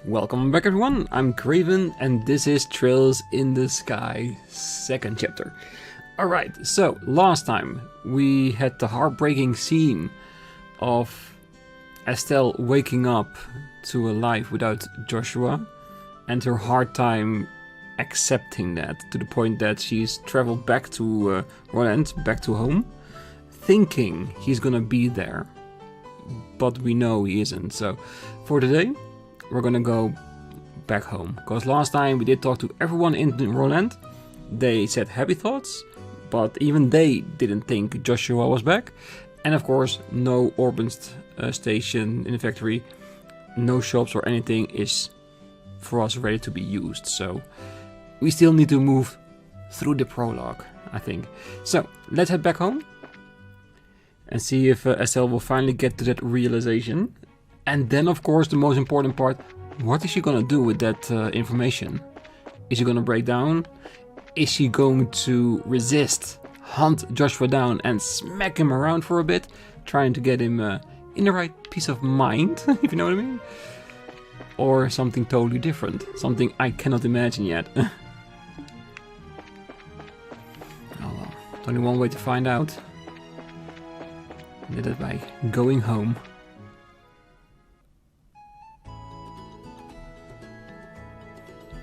Welcome back everyone, I'm Craven and this is Trails in the Sky, second chapter. Alright, so last time we had the heartbreaking scene of Estelle waking up to a life without Joshua and her hard time accepting that, to the point that she's traveled back to Roland, back to home, thinking he's gonna be there, but we know he isn't. So for today we're gonna go back home, because last time we did talk to everyone in Roland. They said happy thoughts, but even they didn't think Joshua was back. And of course, no Orban's station in the factory, no shops or anything is for us ready to be used. So we still need to move through the prologue, I think. So let's head back home and see if Estelle will finally get to that realization. And then, of course, the most important part, what is she gonna do with that information? Is she gonna break down? Is she going to resist, hunt Joshua down and smack him around for a bit, trying to get him in the right peace of mind, if you know what I mean? Or something totally different, something I cannot imagine yet. Oh well, there's only one way to find out. That is by going home.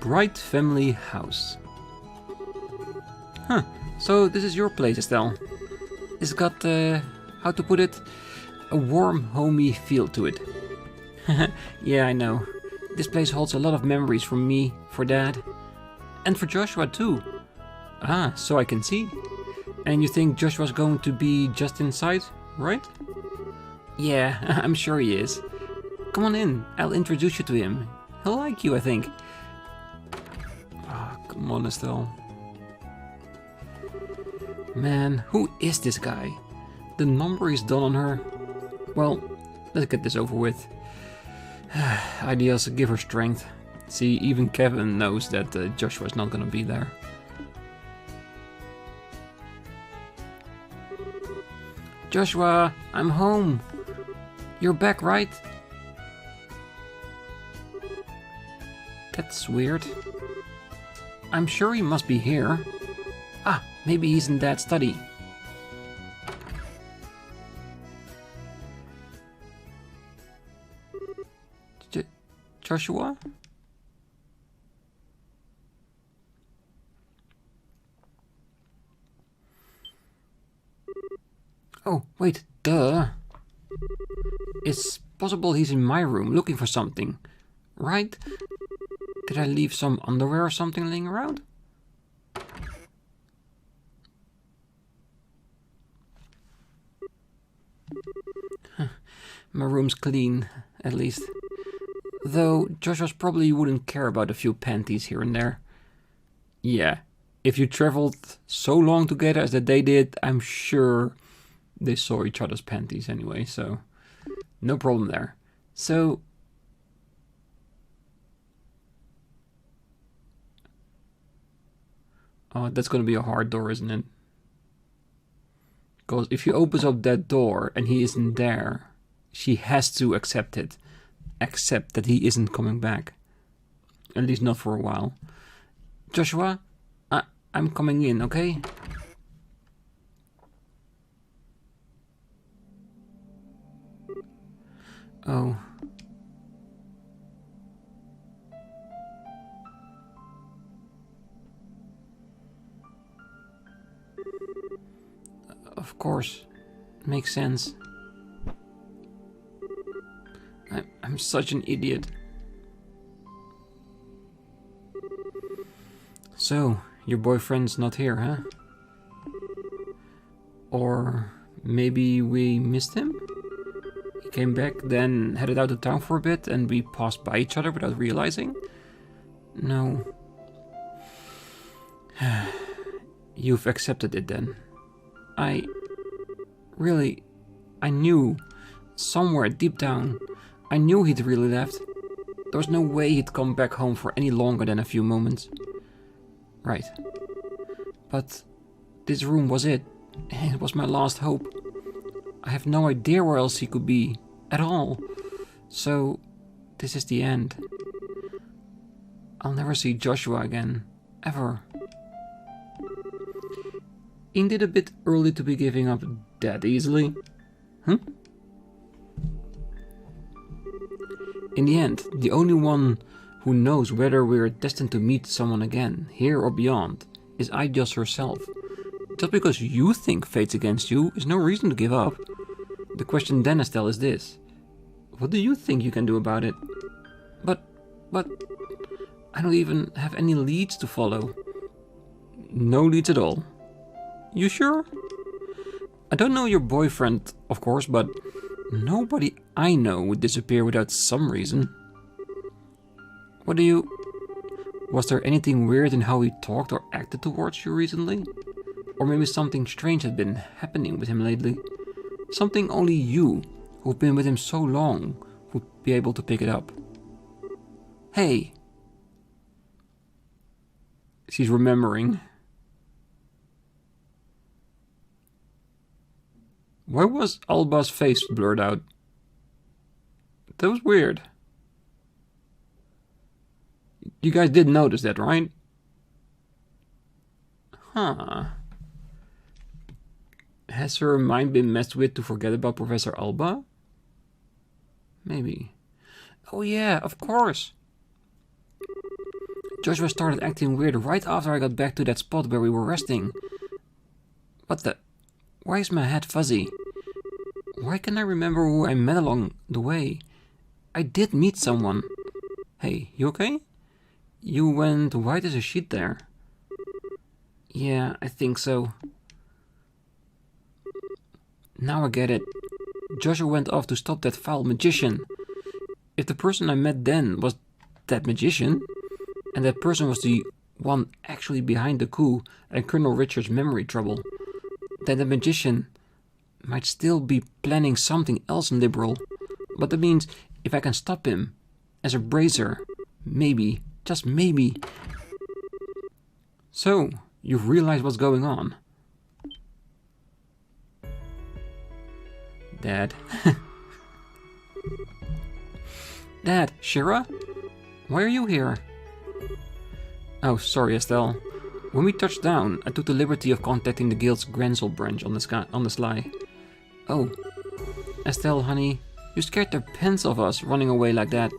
Bright family house. Huh, so this is your place, Estelle. It's got, how to put it, a warm, homey feel to it. Yeah, I know. This place holds a lot of memories for me, for Dad, and for Joshua too. Ah, so I can see. And you think Joshua's going to be just inside, right? Yeah, I'm sure he is. Come on in, I'll introduce you to him. He'll like you, I think. Come on, Estelle. Man, who is this guy? The number is done on her. Well, let's get this over with. Ideas give her strength. See, even Kevin knows that Joshua's not gonna be there. Joshua, I'm home. You're back, right? That's weird. I'm sure he must be here. Ah, maybe he's in Dad's study. Joshua? Oh, wait, duh. It's possible he's in my room looking for something, right? Did I leave some underwear or something laying around? My room's clean, at least. Though Joshua's probably wouldn't care about a few panties here and there. Yeah, if you traveled so long together as that they did, I'm sure they saw each other's panties anyway, so no problem there. So oh, that's gonna be a hard door, isn't it? Because if he opens up that door and he isn't there, she has to accept it. Accept that he isn't coming back. At least not for a while. Joshua, I'm coming in, okay? Oh. Of course, makes sense. I'm such an idiot. So, your boyfriend's not here, huh? Or maybe we missed him? He came back, then headed out of town for a bit, and we passed by each other without realizing? No. You've accepted it then. I knew, somewhere deep down, I knew he'd really left. There was no way he'd come back home for any longer than a few moments. Right. But this room was it. It was my last hope. I have no idea where else he could be, at all. So, this is the end. I'll never see Joshua again. Ever. Ain't it a bit early to be giving up that easily? In the end, the only one who knows whether we're destined to meet someone again, here or beyond, is Eidos herself. Just because you think fate's against you is no reason to give up. The question then, Estelle, is this. What do you think you can do about it? But... I don't even have any leads to follow. No leads at all. You sure? I don't know your boyfriend, of course, but nobody I know would disappear without some reason. Was there anything weird in how he talked or acted towards you recently? Or maybe something strange had been happening with him lately? Something only you, who've been with him so long, would be able to pick it up. Hey! She's remembering. Why was Alba's face blurred out? That was weird. You guys did notice that, right? Huh. Has her mind been messed with to forget about Professor Alba? Maybe. Oh yeah, of course. Joshua started acting weird right after I got back to that spot where we were resting. What the... Why is my head fuzzy? Why can't I remember who I met along the way? I did meet someone. Hey, you okay? You went white as a sheet there. Yeah, I think so. Now I get it. Joshua went off to stop that foul magician. If the person I met then was that magician, and that person was the one actually behind the coup and Colonel Richard's memory trouble, then the magician might still be planning something else in Liberl. But that means if I can stop him as a bracer, maybe, just maybe. So, you've realized what's going on. Dad. Dad, Shira? Why are you here? Oh, sorry, Estelle. When we touched down, I took the liberty of contacting the guild's Grancel branch on the sly. Oh. Estelle, honey, you scared the pants off us running away like that.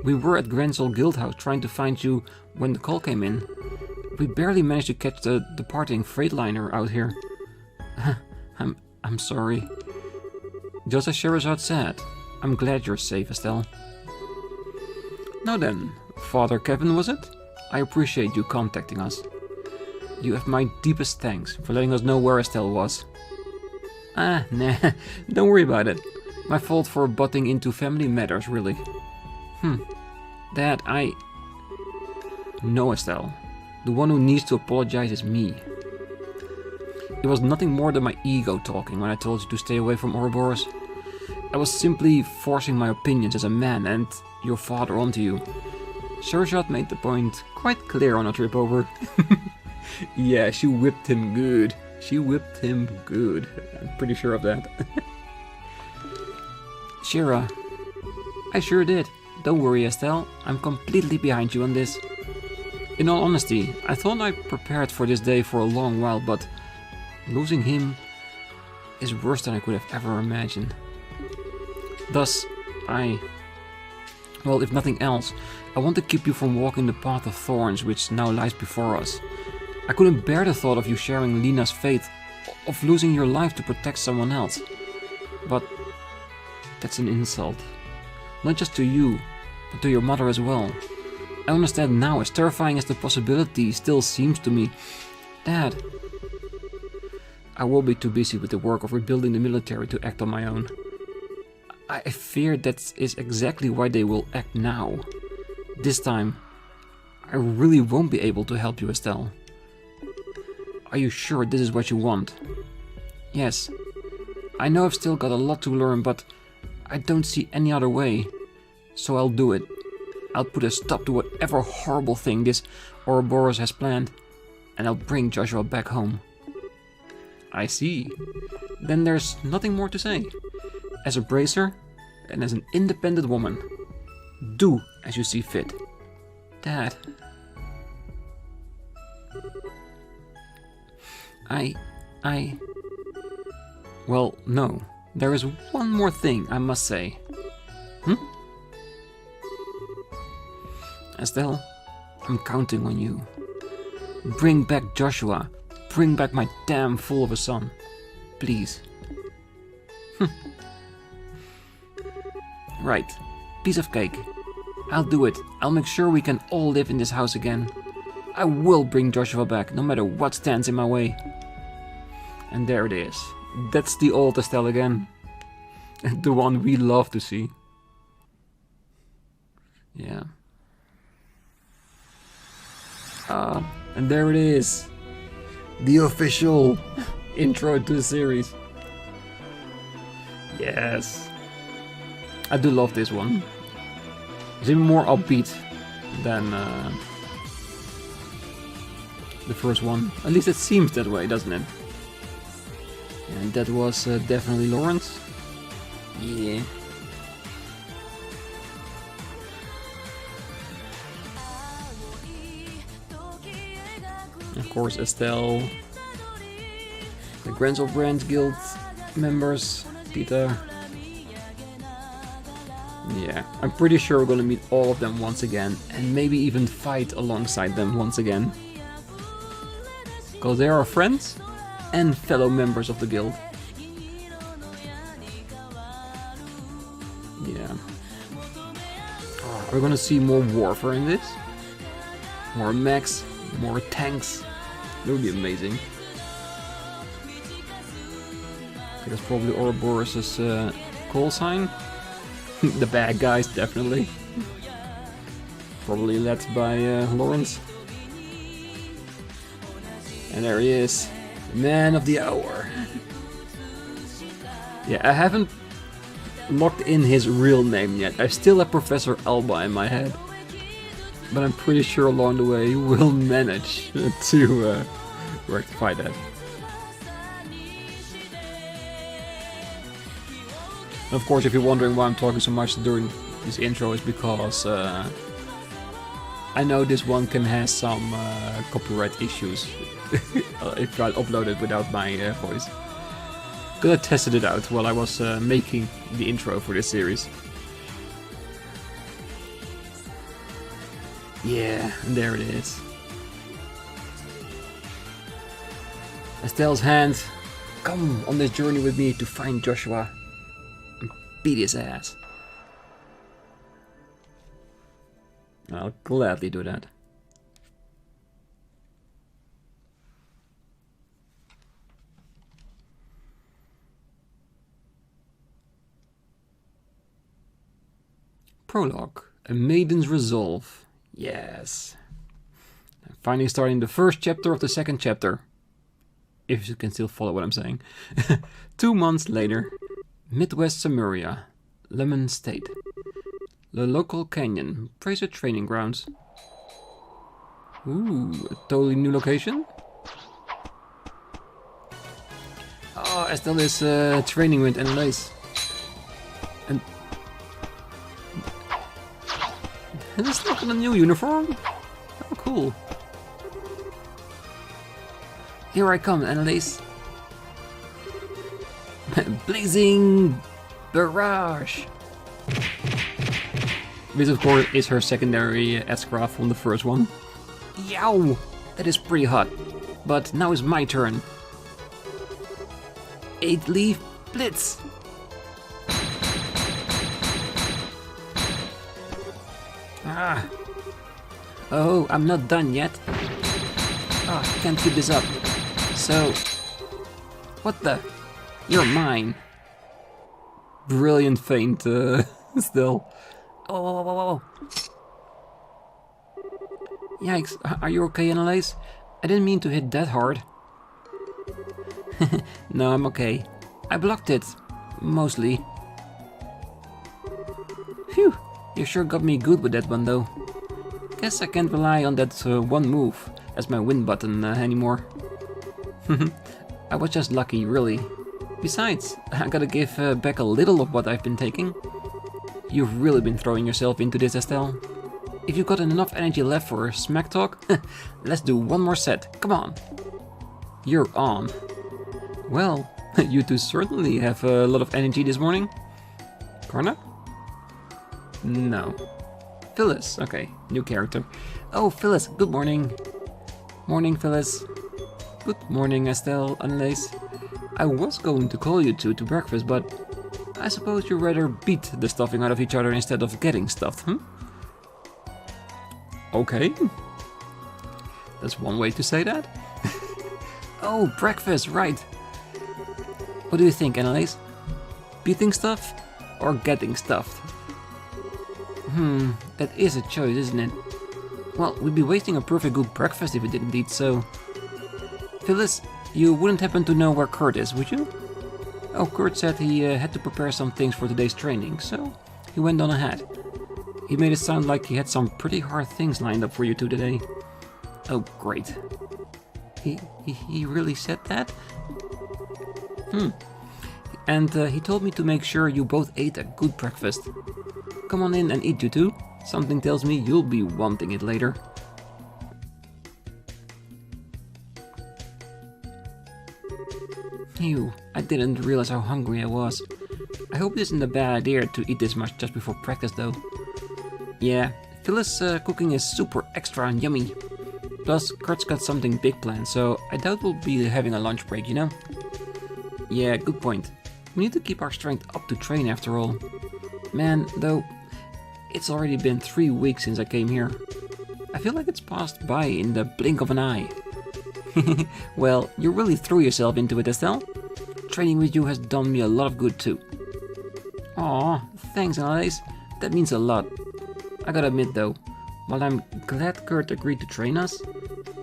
We were at Grancel Guildhouse trying to find you when the call came in. We barely managed to catch the departing freightliner out here. I'm sorry. Just as Sherazade said, I'm glad you're safe, Estelle. Now then, Father Kevin, was it? I appreciate you contacting us. You have my deepest thanks for letting us know where Estelle was. Nah, don't worry about it. My fault for butting into family matters, really. Dad, No, Estelle. The one who needs to apologize is me. It was nothing more than my ego talking when I told you to stay away from Ouroboros. I was simply forcing my opinions as a man and your father onto you. Sherazade made the point quite clear on our trip over. Yeah, she whipped him good. She whipped him good. I'm pretty sure of that. Shira, I sure did. Don't worry, Estelle. I'm completely behind you on this. In all honesty, I thought I prepared for this day for a long while, but losing him is worse than I could have ever imagined. Thus, well, if nothing else, I want to keep you from walking the path of thorns which now lies before us. I couldn't bear the thought of you sharing Lena's fate, of losing your life to protect someone else. But that's an insult. Not just to you, but to your mother as well. I understand now, as terrifying as the possibility still seems to me. Dad, I will be too busy with the work of rebuilding the military to act on my own. I fear that is exactly why they will act now. This time, I really won't be able to help you, Estelle. Are you sure this is what you want? Yes. I know I've still got a lot to learn, but I don't see any other way. So I'll do it. I'll put a stop to whatever horrible thing this Ouroboros has planned, and I'll bring Joshua back home. I see. Then there's nothing more to say. As a bracer, and as an independent woman, do as you see fit. Dad. Well, no. There is one more thing I must say. Estelle, I'm counting on you. Bring back Joshua. Bring back my damn fool of a son. Please. Right. Piece of cake. I'll do it. I'll make sure we can all live in this house again. I will bring Joshua back, no matter what stands in my way. And there it is. That's the old Estelle again. The one we love to see. Yeah. And there it is. The official intro to the series. Yes. I do love this one. It's even more upbeat than the first one. At least it seems that way, doesn't it? And that was definitely Lawrence. Yeah. Of course, Estelle, the Grancel Brand Guild members, Peter. Yeah, I'm pretty sure we're gonna meet all of them once again, and maybe even fight alongside them once again. Because they are friends and fellow members of the guild. Yeah. Oh, we're gonna see more warfare in this. More mechs, more tanks. That would be amazing. Okay, that's probably Ouroboros' call sign. The bad guys, definitely. Probably led by Lawrence. And there he is. Man of the hour. Yeah, I haven't locked in his real name yet. I still have Professor Alba in my head. But I'm pretty sure along the way we'll manage to rectify that. Of course, if you're wondering why I'm talking so much during this intro, is because I know this one can have some copyright issues if I upload it without my voice. Because I tested it out while I was making the intro for this series. Yeah, and there it is. Estelle's hand, come on this journey with me to find Joshua. Beat his ass. I'll gladly do that. Prologue. A Maiden's Resolve. Yes. I'm finally starting the first chapter of the second chapter. If you can still follow what I'm saying. 2 months later. Midwest Samaria, Lemon State. The Locle Canyon, Fraser Training Grounds. Ooh, a totally new location. Oh, Estelle is training with Annalise. And it's not in a new uniform? Oh, cool. Here I come, Annalise. Blazing Barrage! This of course is her secondary S-craft from the first one. Yow! That is pretty hot. But now is my turn. 8-leaf Blitz! Ah! Oh, I'm not done yet. Ah, oh, can't keep this up. So... what the... You're mine. Brilliant feint, still. Oh. Yikes, are you okay, Annalise? I didn't mean to hit that hard. No, I'm okay. I blocked it. Mostly. Phew, you sure got me good with that one, though. Guess I can't rely on that one move as my win button anymore. I was just lucky, really. Besides, I gotta give back a little of what I've been taking. You've really been throwing yourself into this, Estelle. if you've got enough energy left for smack talk, let's do one more set. Come on. You're on. Well, you two certainly have a lot of energy this morning. Karna? No. Phyllis, okay, new character. Oh, Phyllis, good morning. Morning, Phyllis. Good morning, Estelle, Annelies. I was going to call you two to breakfast, but I suppose you'd rather beat the stuffing out of each other instead of getting stuffed, hmm? Okay. That's one way to say that. Oh, breakfast, right. What do you think, Annelies? Beating stuff or getting stuffed? That is a choice, isn't it? Well, we'd be wasting a perfect good breakfast if we didn't eat, so... Phyllis, you wouldn't happen to know where Kurt is, would you? Oh, Kurt said he had to prepare some things for today's training, so he went on ahead. He made it sound like he had some pretty hard things lined up for you two today. Oh, great. He really said that? And he told me to make sure you both ate a good breakfast. Come on in and eat, you two. Something tells me you'll be wanting it later. Ew, I didn't realize how hungry I was. I hope it isn't a bad idea to eat this much just before practice though. Yeah, Phyllis' cooking is super extra and yummy. Plus, Kurt's got something big planned, so I doubt we'll be having a lunch break, you know? Yeah, good point. We need to keep our strength up to train after all. Man, though, it's already been 3 weeks since I came here. I feel like it's passed by in the blink of an eye. Well, you really threw yourself into it, Estelle. Training with you has done me a lot of good too. Aw, thanks, Annelies. That means a lot. I gotta admit though, while I'm glad Kurt agreed to train us,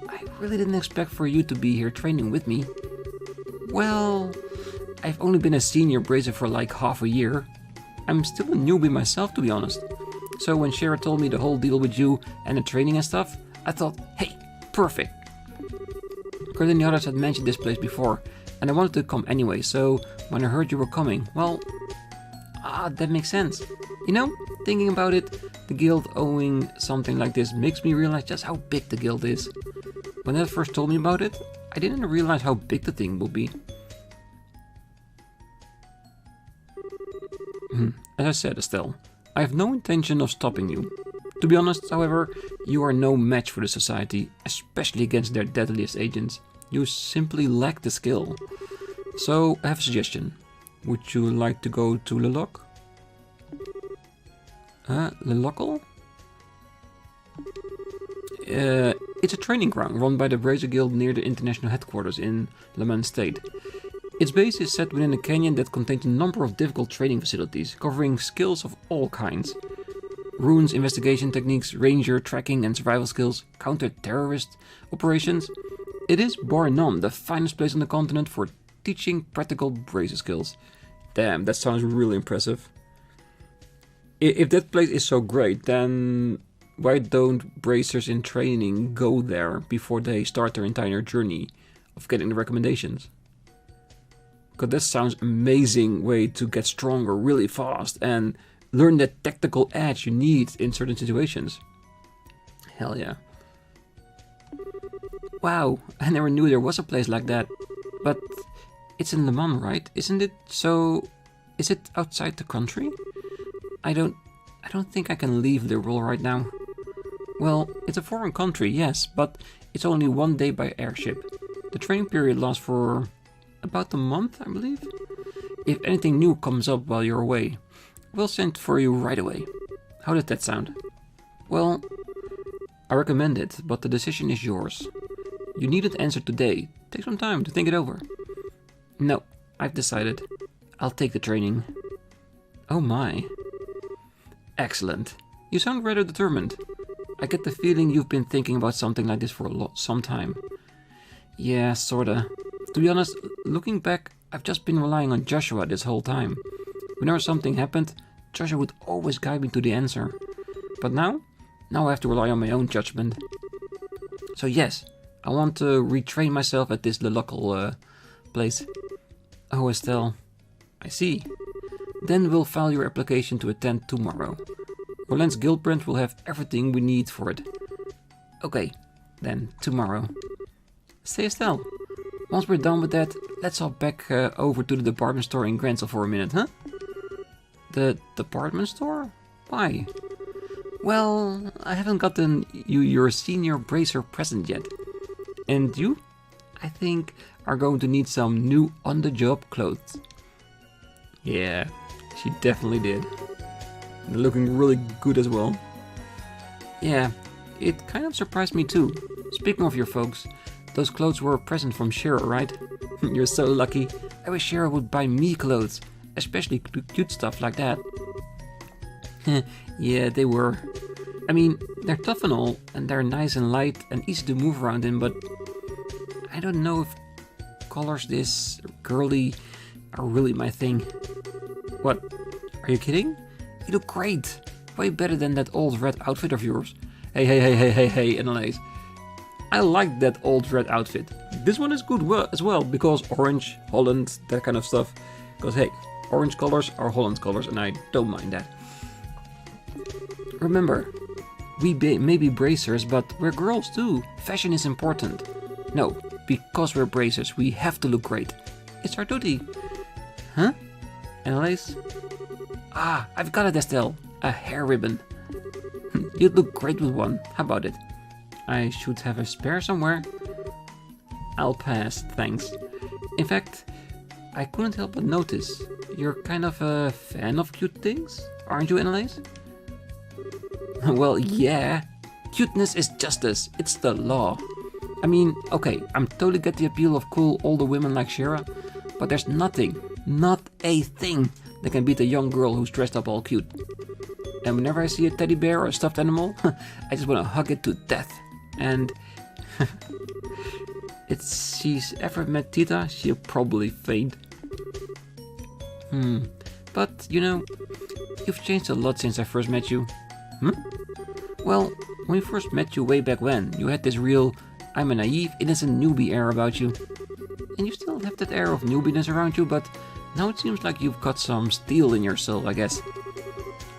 I really didn't expect for you to be here training with me. Well, I've only been a senior brazier for like half a year. I'm still a newbie myself, to be honest. So when Shara told me the whole deal with you and the training and stuff, I thought, hey, perfect. Kurt and the others had mentioned this place before, and I wanted to come anyway, so when I heard you were coming, well, that makes sense. You know, thinking about it, the guild owing something like this makes me realize just how big the guild is. When Ed first told me about it, I didn't realize how big the thing would be. As I said, Estelle, I have no intention of stopping you. To be honest, however, you are no match for the society, especially against their deadliest agents. You simply lack the skill. So, I have a suggestion. Would you like to go to Locle? Locle? It's a training ground run by the Brazier Guild near the international headquarters in Lemon State. Its base is set within a canyon that contains a number of difficult training facilities, covering skills of all kinds. Runes, investigation techniques, ranger, tracking and survival skills, counter-terrorist operations. It is, bar none, the finest place on the continent for teaching practical brazier skills. Damn, that sounds really impressive. If that place is so great, then why don't braziers in training go there before they start their entire journey of getting the recommendations? Because that sounds amazing way to get stronger really fast and learn that tactical edge you need in certain situations. Hell yeah. Wow, I never knew there was a place like that. But it's in Le Mans, right? Isn't it? So, is it outside the country? I don't think I can leave Liberl right now. Well, it's a foreign country, yes, but it's only 1 day by airship. The training period lasts for about a month, I believe. If anything new comes up while you're away, we'll send for you right away. How does that sound? Well, I recommend it, but the decision is yours. You need an answer today. Take some time to think it over. No, I've decided. I'll take the training. Oh my. Excellent. You sound rather determined. I get the feeling you've been thinking about something like this for some time. Yeah, sorta. To be honest, looking back, I've just been relying on Joshua this whole time. Whenever something happened, Joshua would always guide me to the answer. But now I have to rely on my own judgment. So yes, I want to retrain myself at this Locle place. Oh, Estelle. I see. Then we'll file your application to attend tomorrow. Roland's Guildbrand will have everything we need for it. Okay, then tomorrow. Say Estelle, once we're done with that, let's hop back over to the department store in Grancel for a minute, huh? The department store? Why? Well, I haven't gotten you your senior bracer present yet. And you, I think, are going to need some new on-the-job clothes. Yeah, she definitely did. They're looking really good as well. Yeah, it kind of surprised me too. Speaking of your folks, those clothes were a present from Shira, right? You're so lucky. I wish Shira would buy me clothes, especially cute stuff like that. Yeah, they were. I mean, they're tough and all, and they're nice and light and easy to move around in, but I don't know if colors this girly are really my thing. What? Are you kidding? You look great. Way better than that old red outfit of yours. Hey, Annalise. I like that old red outfit. This one is good as well, because orange, Holland, that kind of stuff. Because hey, orange colors are Holland colors, and I don't mind that. Remember, we may be bracers, but we're girls too. Fashion is important. No, because we're bracers, we have to look great. It's our duty. Huh? Annalise? Ah, I've got it, Estelle. A hair ribbon. You'd look great with one. How about it? I should have a spare somewhere. I'll pass, thanks. In fact, I couldn't help but notice. You're kind of a fan of cute things, aren't you, Annalise? Well, yeah. Cuteness is justice. It's the law. I mean, okay, I'm totally get the appeal of cool older women like Shira, but there's nothing, not a thing, that can beat a young girl who's dressed up all cute. And whenever I see a teddy bear or a stuffed animal, I just want to hug it to death. And if she's ever met Tita, she'll probably faint. But, you know, you've changed a lot since I first met you. Well, when we first met you way back when, you had this real, I'm a naive, innocent newbie air about you. And you still have that air of newbiness around you, but now it seems like you've got some steel in your soul, I guess.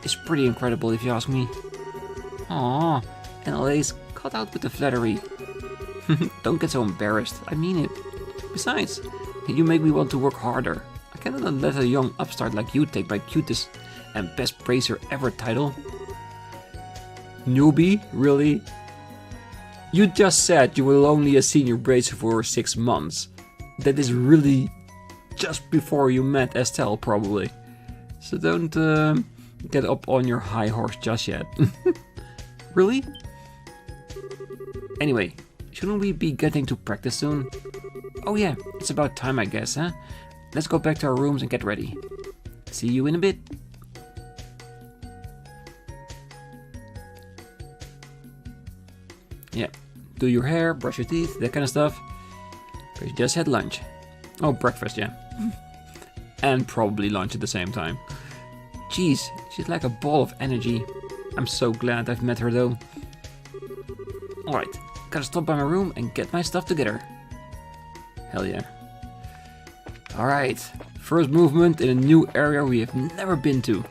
It's pretty incredible if you ask me. Aww, Annalise, cut out with the flattery. Don't get so embarrassed, I mean it. Besides, you make me want to work harder. I cannot let a young upstart like you take my cutest and best bracer ever title. Newbie? Really? You just said you were only a senior bracer for 6 months. That is really just before you met Estelle, probably. So don't get up on your high horse just yet. Really? Anyway, shouldn't we be getting to practice soon? Oh yeah, it's about time I guess, huh? Let's go back to our rooms and get ready. See you in a bit. Yeah, do your hair, brush your teeth, that kind of stuff. We just had lunch. Oh, breakfast, yeah. And probably lunch at the same time. Jeez, she's like a ball of energy. I'm so glad I've met her though. Alright, gotta stop by my room and get my stuff together. Hell yeah. Alright, first movement in a new area we have never been to.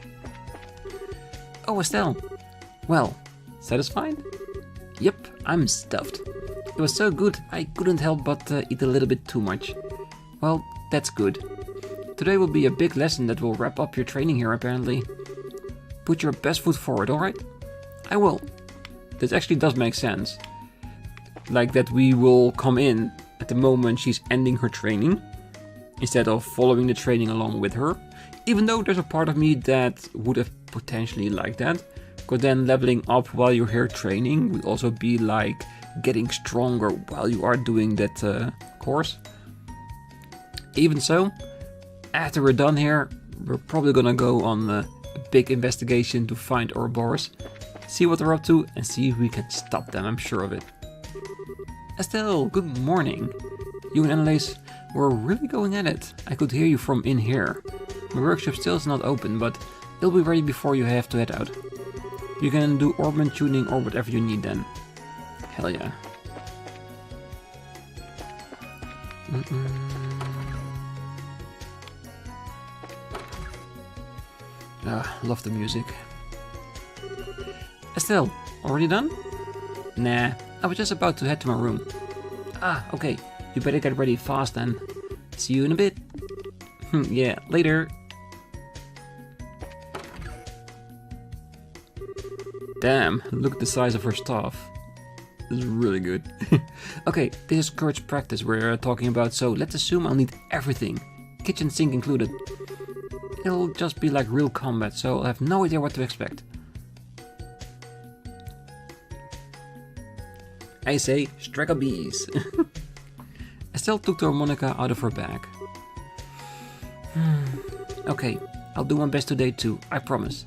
Oh, Estelle. Well, satisfied? Yep, I'm stuffed. It was so good I couldn't help but eat a little bit too much. Well, that's good. Today will be a big lesson that will wrap up your training here apparently. Put your best foot forward, alright? I will. This actually does make sense. Like that we will come in at the moment she's ending her training, instead of following the training along with her. Even though there's a part of me that would have potentially liked that. Because then leveling up while you're here training would also be like getting stronger while you are doing that course. Even so, after we're done here, we're probably gonna go on a big investigation to find Ouroboros, see what they're up to, and see if we can stop them, I'm sure of it. Estelle, good morning. You and Annalise were really going at it. I could hear you from in here. My workshop still is not open, but it'll be ready before you have to head out. You can do ornament tuning or whatever you need then. Hell yeah. Love the music. Estelle, already done? Nah, I was just about to head to my room. Ah, okay. You better get ready fast then. See you in a bit. Yeah, later. Damn, look at the size of her staff. This is really good. Okay, this is courage practice we're talking about, so let's assume I'll need everything. Kitchen sink included. It'll just be like real combat, so I'll have no idea what to expect. I say, strike a bees. Estelle took the harmonica out of her bag. Okay, I'll do my best today too, I promise.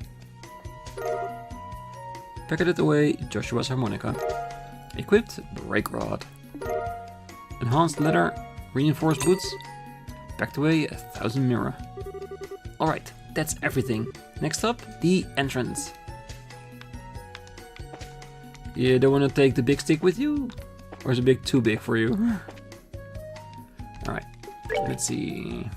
Packeted away Joshua's harmonica. Equipped brake rod. Enhanced leather, reinforced boots. Packed away 1,000 mirror. Alright, that's everything. Next up, the entrance. You don't want to take the big stick with you? Or is it too big for you? Alright, let's see.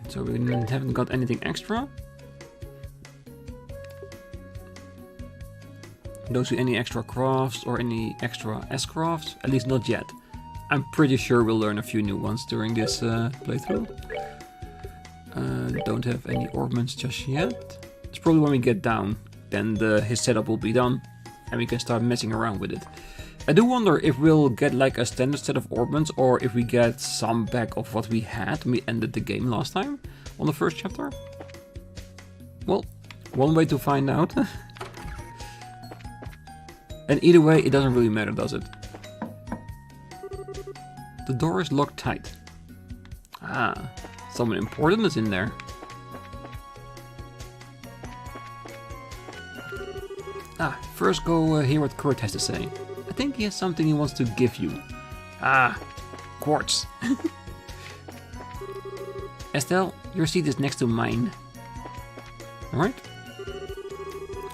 So we haven't got anything extra. Don't see any extra crafts or any extra S-crafts, at least not yet. I'm pretty sure we'll learn a few new ones during this playthrough. Don't have any ornaments just yet. It's probably when we get down, then his setup will be done and we can start messing around with it. I do wonder if we'll get like a standard set of ornaments or if we get some back of what we had when we ended the game last time on the first chapter. Well, one way to find out. And either way, it doesn't really matter, does it? The door is locked tight. Ah, someone important is in there. Ah, first go hear what Kurt has to say. I think he has something he wants to give you. Ah, quartz. Estelle, your seat is next to mine. Alright?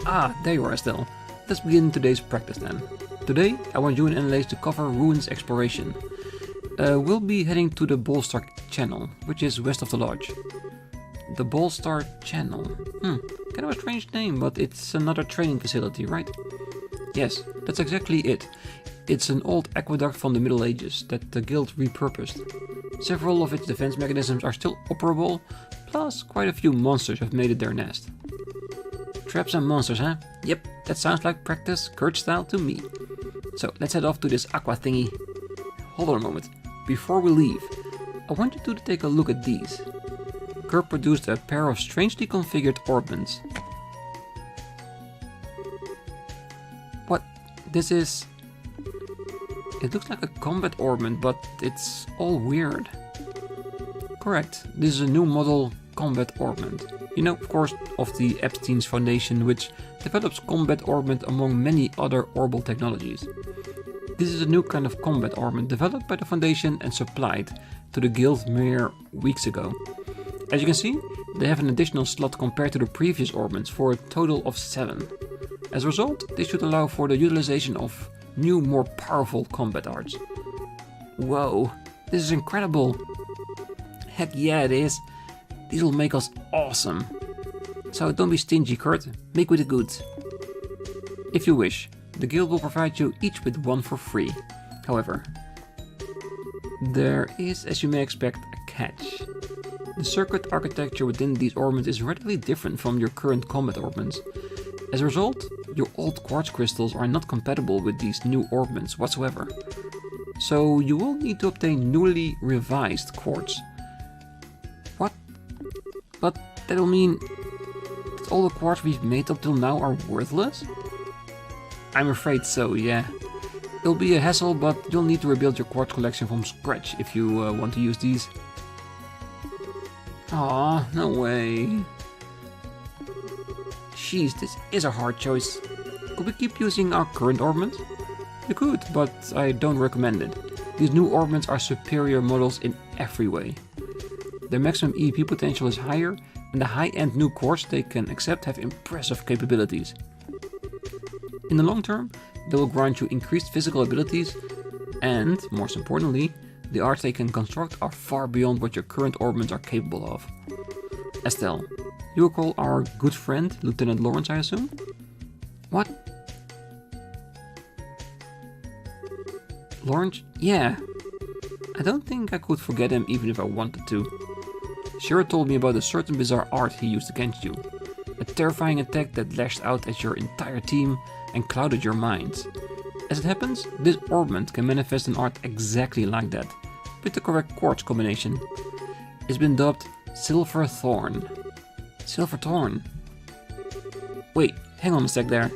Ah, there you are, Estelle. Let's begin today's practice then. Today, I want you and Annalise to cover ruins exploration. We'll be heading to the Ballstar Channel, which is west of the lodge. The Ballstar Channel. Kind of a strange name, but it's another training facility, right? Yes, that's exactly it. It's an old aqueduct from the Middle Ages that the guild repurposed. Several of its defense mechanisms are still operable, plus quite a few monsters have made it their nest. Traps and monsters, huh? Yep, that sounds like practice, Kurt style to me. So let's head off to this aqua thingy. Hold on a moment. Before we leave, I want you two to take a look at these. Kurt produced a pair of strangely configured ornaments. What? This is... It looks like a combat ornament, but it's all weird. Correct, this is a new model combat ornament. You know, of course, of the Epstein's Foundation, which develops combat ornament among many other orbital technologies. This is a new kind of combat ornament developed by the Foundation and supplied to the guild mere weeks ago. As you can see, they have an additional slot compared to the previous ornaments for a total of 7. As a result, this should allow for the utilization of new, more powerful combat arts. Whoa, this is incredible! Heck yeah, it is! These will make us awesome! So don't be stingy, Kurt, make with the goods. If you wish, the guild will provide you each with one for free. However, there is, as you may expect, a catch. The circuit architecture within these ornaments is relatively different from your current combat ornaments. As a result, your old quartz crystals are not compatible with these new ornaments whatsoever. So you will need to obtain newly revised quartz. What? But that'll mean that all the quartz we've made up till now are worthless? I'm afraid so, yeah. It'll be a hassle, but you'll need to rebuild your quartz collection from scratch if you want to use these. Aw, no way. Jeez, this is a hard choice. Could we keep using our current ornament? You could, but I don't recommend it. These new ornaments are superior models in every way. Their maximum EP potential is higher, and the high-end new quartz they can accept have impressive capabilities. In the long term, they will grant you increased physical abilities, and, most importantly, the arts they can construct are far beyond what your current ornaments are capable of. Estelle, You will call our good friend, Lieutenant Lawrence, I assume? What? Lawrence? Yeah. I don't think I could forget him even if I wanted to. Shira told me about a certain bizarre art he used against you. A terrifying attack that lashed out at your entire team and clouded your minds. As it happens, this ornament can manifest an art exactly like that, with the correct quartz combination. It's been dubbed Silver Thorn. Silver Thorn? Wait, hang on a sec there.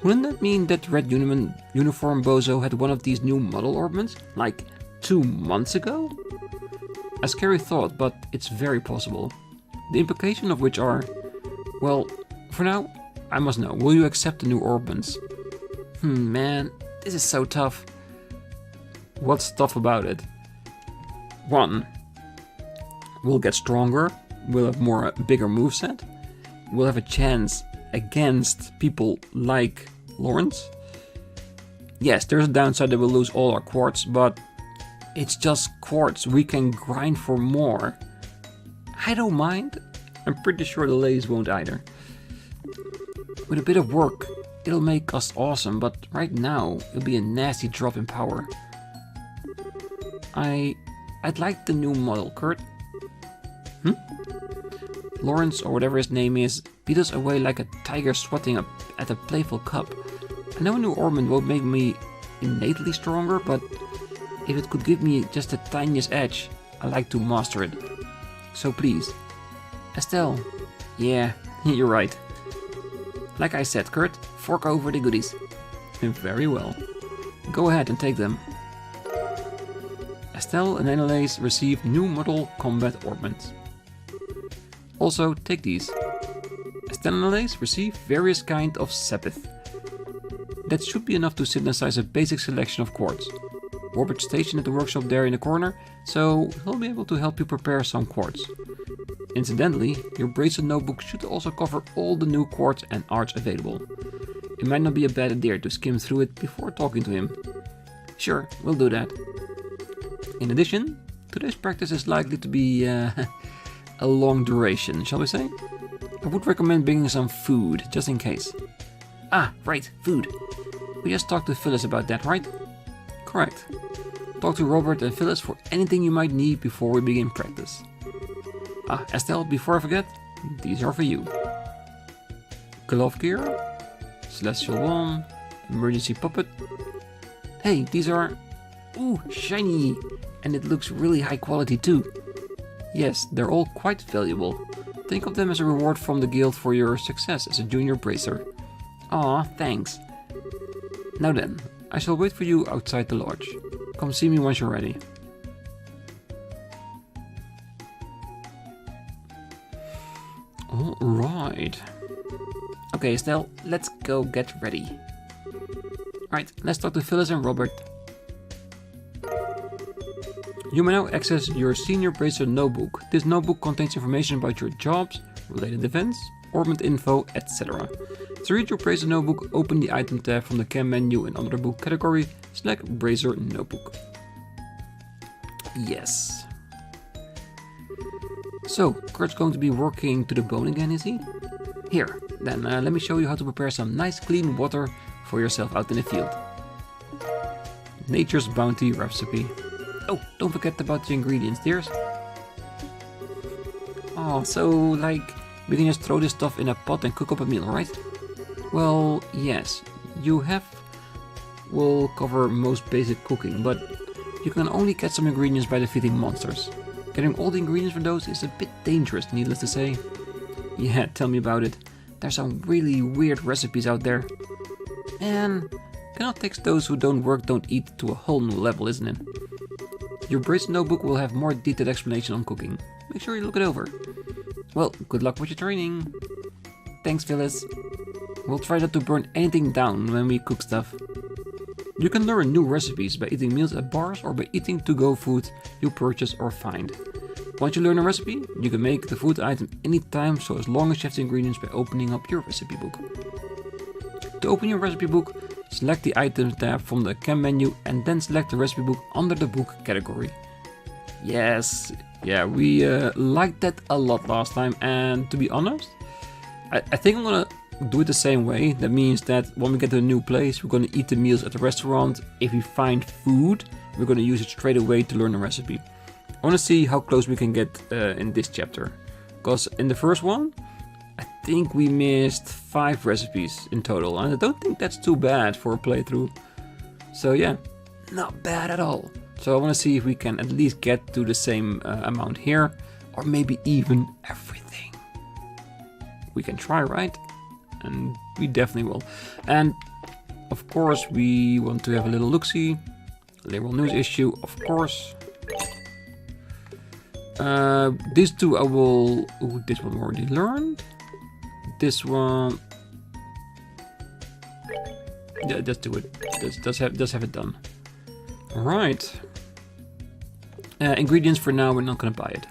Wouldn't that mean that red uniform bozo had one of these new model ornaments, like 2 months ago? A scary thought, but it's very possible. The implications of which are... Well, for now, I must know. Will you accept the new ornaments? Man, this is so tough. What's tough about it? 1. We'll get stronger. We'll have a bigger moveset. We'll have a chance against people like Lawrence. Yes, there's a downside that we'll lose all our quartz, but it's just quartz. We can grind for more. I don't mind. I'm pretty sure the ladies won't either. With a bit of work, it'll make us awesome, but right now, it'll be a nasty drop in power. I'd like the new model, Kurt. Lawrence, or whatever his name is, beat us away like a tiger swatting up at a playful cub. I know a new ornament won't make me innately stronger, but if it could give me just the tiniest edge, I'd like to master it. So please. Estelle. Yeah, you're right. Like I said, Kurt, fork over the goodies. Very well. Go ahead and take them. Estelle and Annalise receive new model combat ornaments. Also, take these. Estelle and Annalise receive various kind of sapphire. That should be enough to synthesize a basic selection of quartz. Robert's stationed at the workshop there in the corner, so he'll be able to help you prepare some quartz. Incidentally, your bracelet notebook should also cover all the new quartz and arts available. It might not be a bad idea to skim through it before talking to him. Sure, we'll do that. In addition, today's practice is likely to be a long duration, shall we say? I would recommend bringing some food, just in case. Ah, right, food. We just talked to Phyllis about that, right? Correct. Talk to Robert and Phyllis for anything you might need before we begin practice. Ah, Estelle, before I forget, these are for you. Glove gear, celestial wand, emergency puppet. Hey, these are... Ooh, shiny! And it looks really high quality too. Yes, they're all quite valuable. Think of them as a reward from the guild for your success as a junior bracer. Aw, thanks. Now then, I shall wait for you outside the lodge. Come see me once you're ready. Alright. Okay, Estelle, let's go get ready. Alright, let's talk to Phyllis and Robert. You may now access your Senior Bracer notebook. This notebook contains information about your jobs, related events, ornament info, etc. To read your Bracer notebook, open the item tab from the cam menu and under the book category, select Bracer notebook. Yes. So, Kurt's going to be working to the bone again, is he? Here, then let me show you how to prepare some nice clean water for yourself out in the field. Nature's Bounty recipe. Oh, don't forget about the ingredients, dears. Oh, so, like, we can just throw this stuff in a pot and cook up a meal, right? Well, yes, will cover most basic cooking, but you can only get some ingredients by defeating monsters. Getting all the ingredients for those is a bit dangerous, needless to say. Yeah, tell me about it. There's some really weird recipes out there. And cannot takes those who don't work, don't eat to a whole new level, isn't it? Your Bracer notebook will have more detailed explanation on cooking. Make sure you look it over. Well, good luck with your training. Thanks, Phyllis. We'll try not to burn anything down when we cook stuff. You can learn new recipes by eating meals at bars or by eating to-go food you purchase or find. Once you learn a recipe, you can make the food item anytime, so as long as you have the ingredients by opening up your recipe book. To open your recipe book, select the Items tab from the cam menu and then select the recipe book under the book category. Yes, yeah, we liked that a lot last time, and to be honest, I think I'm gonna do it the same way. That means that when we get to a new place, we're gonna eat the meals at the restaurant. If we find food, we're gonna use it straight away to learn the recipe. I wanna see how close we can get in this chapter, because in the first one, I think we missed 5 recipes in total, and I don't think that's too bad for a playthrough. So yeah, not bad at all. So I want to see if we can at least get to the same amount here, or maybe even everything. We can try, right? And we definitely will. And of course we want to have a little look-see. Liberl news issue, of course. These two I will... Ooh, this one we already learned. This one... Yeah, let's do it. Let's have it done. Alright. Ingredients for now, we're not gonna buy it.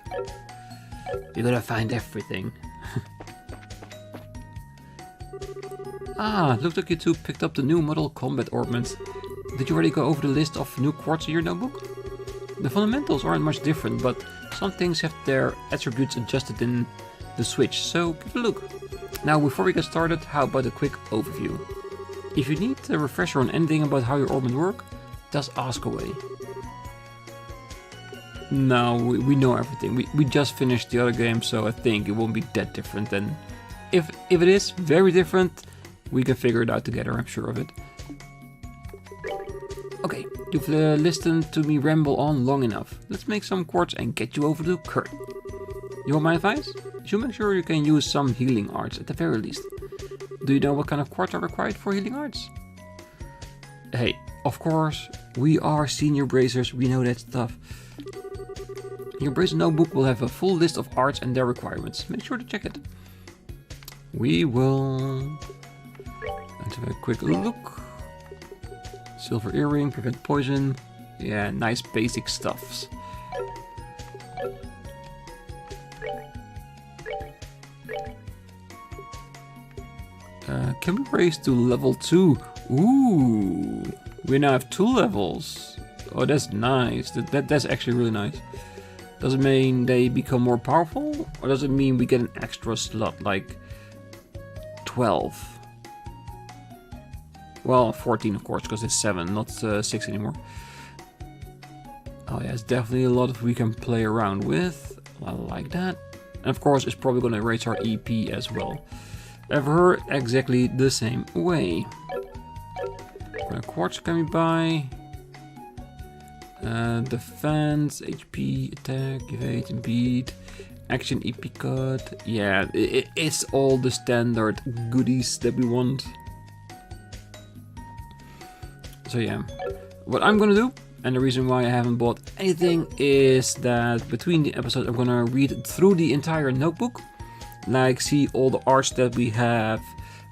You're gonna find everything. Looks like you two picked up the new model combat ornament. Did you already go over the list of new quartz in your notebook? The fundamentals aren't much different, but some things have their attributes adjusted in the Switch, so give it a look. Now, before we get started, how about a quick overview? If you need a refresher on anything about how your ornaments work, just ask away. No, we know everything. We just finished the other game, so I think it won't be that different. And if it is very different, we can figure it out together, I'm sure of it. Okay, you've listened to me ramble on long enough. Let's make some quartz and get you over to Kurt. You want my advice? You should make sure you can use some healing arts at the very least. Do you know what kind of quartz are required for healing arts? Hey, of course, we are senior bracers, we know that stuff. Your bracer notebook will have a full list of arts and their requirements. Make sure to check it. We will... Let's have a quick look. Silver earring, prevent poison. Yeah, nice basic stuffs. Can we raise to level 2? Ooh, we now have 2 levels. Oh, that's nice. That's actually really nice. Does it mean they become more powerful? Or does it mean we get an extra slot, like 12? Well, 14 of course, because it's 7, not 6 anymore. Oh yeah, it's definitely a lot we can play around with. I like that. And of course, it's probably going to raise our EP as well. I've heard exactly the same way. What quartz can we buy? Defense, HP, attack, evade, impede, action, EP cut. Yeah, it's all the standard goodies that we want. So yeah, what I'm gonna do, and the reason why I haven't bought anything, is that between the episodes I'm gonna read through the entire notebook, like see all the arts that we have,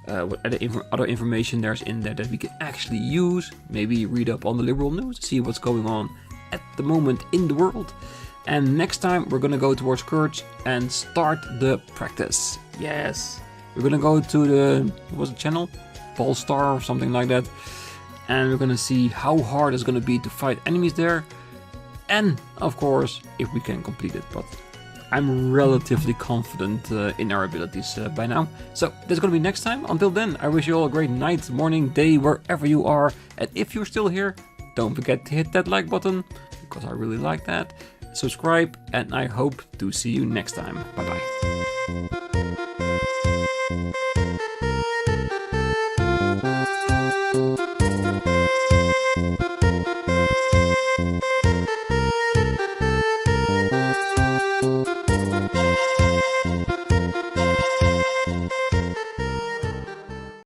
what other information there's in there that we can actually use, maybe read up on the Liberl news, see what's going on at the moment in the world. And next time we're gonna go towards Kurtz and start the practice. Yes, we're gonna go to the, what was the channel? Polestar or something like that. And we're gonna see how hard it's gonna be to fight enemies there. And of course, if we can complete it, but I'm relatively confident in our abilities by now. So that's gonna be next time. Until then, I wish you all a great night, morning, day, wherever you are. And if you're still here, don't forget to hit that like button, because I really like that. Subscribe, and I hope to see you next time. Bye bye.